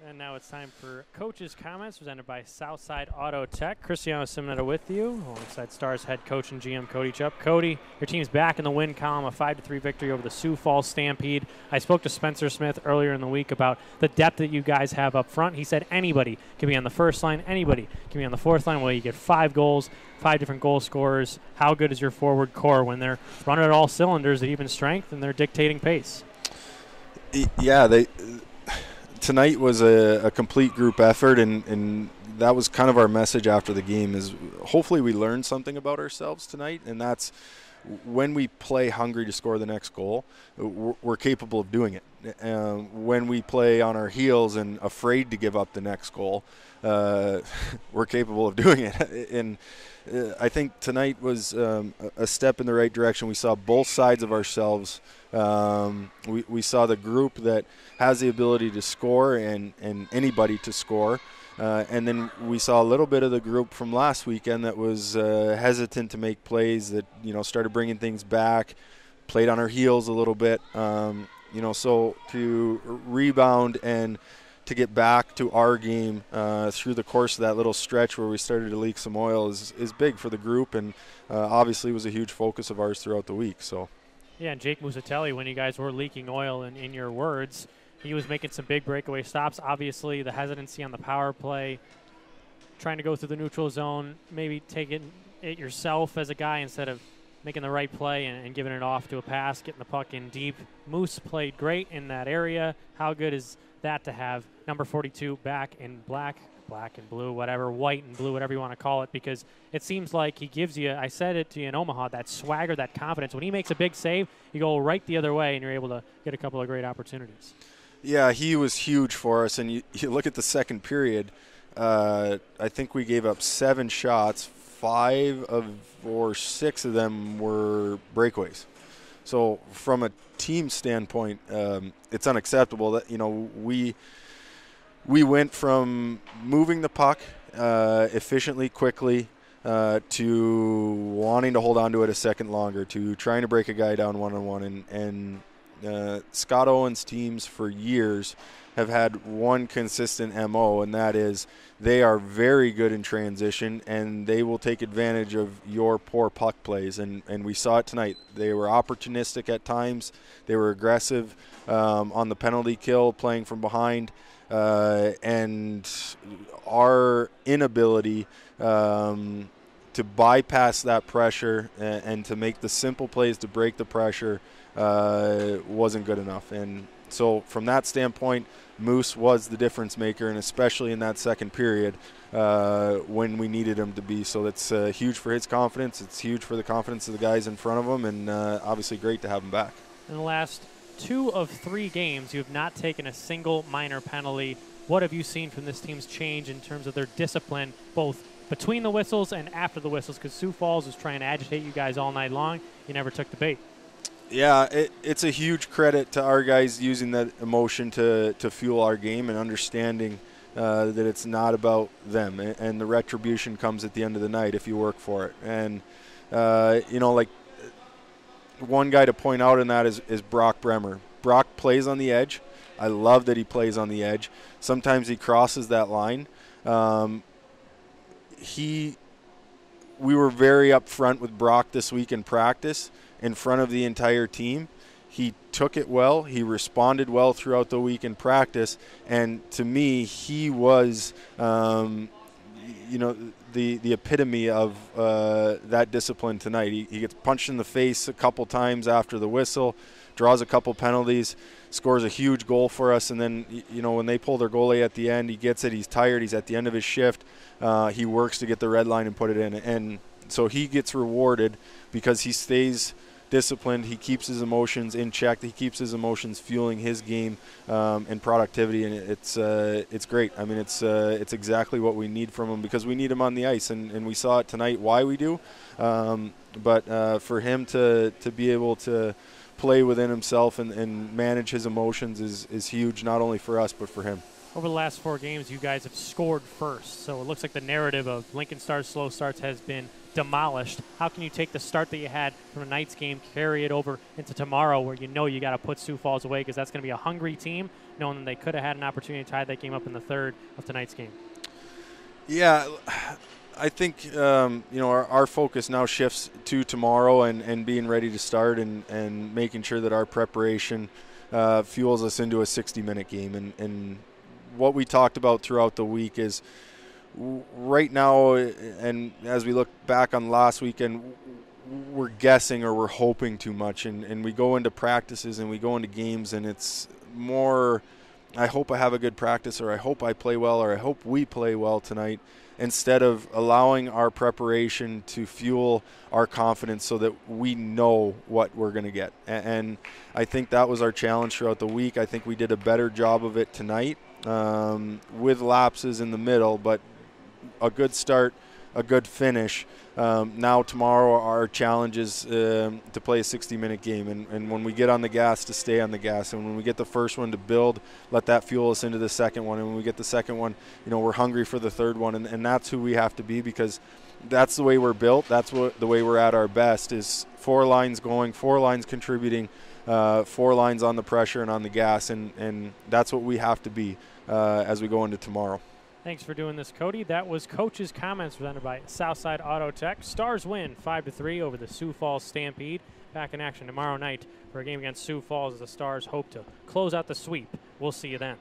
And now it's time for Coach's Comments, presented by Southside Auto Tech. Cristiano Simonetta with you, alongside Stars head coach and GM Cody Chupp. Cody, your team's back in the win column, a 5-3 victory over the Sioux Falls Stampede. I spoke to Spencer Smith earlier in the week about the depth that you guys have up front. He said anybody can be on the first line, anybody can be on the fourth line. Well, you get 5 goals, 5 different goal scorers. How good is your forward core when they're running at all cylinders at even strength and they're dictating pace? Yeah, tonight was a complete group effort, and that was kind of our message after the game is hopefully we learned something about ourselves tonight, and that's when we play hungry to score the next goal, we're capable of doing it. When we play on our heels and afraid to give up the next goal, we're capable of doing it. And I think tonight was a step in the right direction. We saw both sides of ourselves. We saw the group that has the ability to score and anybody to score. And then we saw a little bit of the group from last weekend that was hesitant to make plays, that, started bringing things back, played on our heels a little bit. So to rebound and to get back to our game through the course of that little stretch where we started to leak some oil is big for the group, and obviously was a huge focus of ours throughout the week. So. Yeah, and Jake Musatelli, when you guys were leaking oil, in your words, he was making some big breakaway stops. Obviously, the hesitancy on the power play, trying to go through the neutral zone, maybe taking it yourself as a guy instead of making the right play and giving it off to a pass, getting the puck in deep. Moose played great in that area. How good is that to have number 42 back in black and blue, whatever, white and blue, whatever you want to call it, because it seems like he gives you, I said it to you in Omaha, that swagger, that confidence. When he makes a big save, you go right the other way and you're able to get a couple of great opportunities. Yeah, he was huge for us, and you look at the second period, I think we gave up 7 shots, 5 or 6 of them were breakaways. So from a team standpoint, it's unacceptable that, we went from moving the puck efficiently, quickly, to wanting to hold on to it a second longer, to trying to break a guy down one-on-one. And Scott Owen's teams for years have had one consistent MO, and that is they are very good in transition, and they will take advantage of your poor puck plays. And we saw it tonight. They were opportunistic at times. They were aggressive on the penalty kill, playing from behind. And our inability to bypass that pressure and to make the simple plays to break the pressure wasn't good enough. And so from that standpoint, Moose was the difference maker, and especially in that second period when we needed him to be. So that's huge for his confidence. It's huge for the confidence of the guys in front of him, and obviously great to have him back. In the last 2 of 3 games, you have not taken a single minor penalty. What have you seen from this team's change in terms of their discipline, both between the whistles and after the whistles? Because Sioux Falls was trying to agitate you guys all night long. You never took the bait. Yeah, it's a huge credit to our guys using that emotion to fuel our game and understanding that it's not about them. And the retribution comes at the end of the night if you work for it. And, one guy to point out in that is Brock Bremer. Brock plays on the edge. I love that he plays on the edge. Sometimes he crosses that line. We were very upfront with Brock this week in practice in front of the entire team. He took it well. He responded well throughout the week in practice. And to me, he was the epitome of that discipline tonight. He gets punched in the face a couple times after the whistle, draws a couple penalties, scores a huge goal for us, and then when they pull their goalie at the end, he gets it. He's tired. He's at the end of his shift. He works to get the red line and put it in, and so he gets rewarded because he stays disciplined. He keeps his emotions in check. He keeps his emotions fueling his game and productivity, and it's great. I mean, it's exactly what we need from him, because we need him on the ice, and we saw it tonight why we do. But for him to be able to play within himself and manage his emotions is huge, not only for us but for him. Over the last 4 games, you guys have scored first. So it looks like the narrative of Lincoln Stars' slow starts has been demolished. How can you take the start that you had from tonight's game, carry it over into tomorrow where you know you got to put Sioux Falls away because that's going to be a hungry team, knowing that they could have had an opportunity to tie that game up in the third of tonight's game? Yeah, I think our focus now shifts to tomorrow and being ready to start and making sure that our preparation fuels us into a 60-minute game. And what we talked about throughout the week is right now, and as we look back on last weekend, we're guessing or we're hoping too much. And we go into practices and we go into games and it's more, I hope I have a good practice, or I hope I play well, or I hope we play well tonight, instead of allowing our preparation to fuel our confidence so that we know what we're going to get. And I think that was our challenge throughout the week. I think we did a better job of it tonight with lapses in the middle, but a good start, a good finish. Now tomorrow our challenge is to play a 60-minute game, and when we get on the gas, to stay on the gas, and when we get the first one, to build, let that fuel us into the second one, and when we get the second one, we're hungry for the third one, and that's who we have to be, because that's the way we're built. That's the way we're at our best, is 4 lines going, 4 lines contributing, 4 lines on the pressure and on the gas, and that's what we have to be as we go into tomorrow. Thanks for doing this, Cody. That was Coach's comments presented by Southside Auto Tech. Stars win 5-3 over the Sioux Falls Stampede. Back in action tomorrow night for a game against Sioux Falls as the Stars hope to close out the sweep. We'll see you then.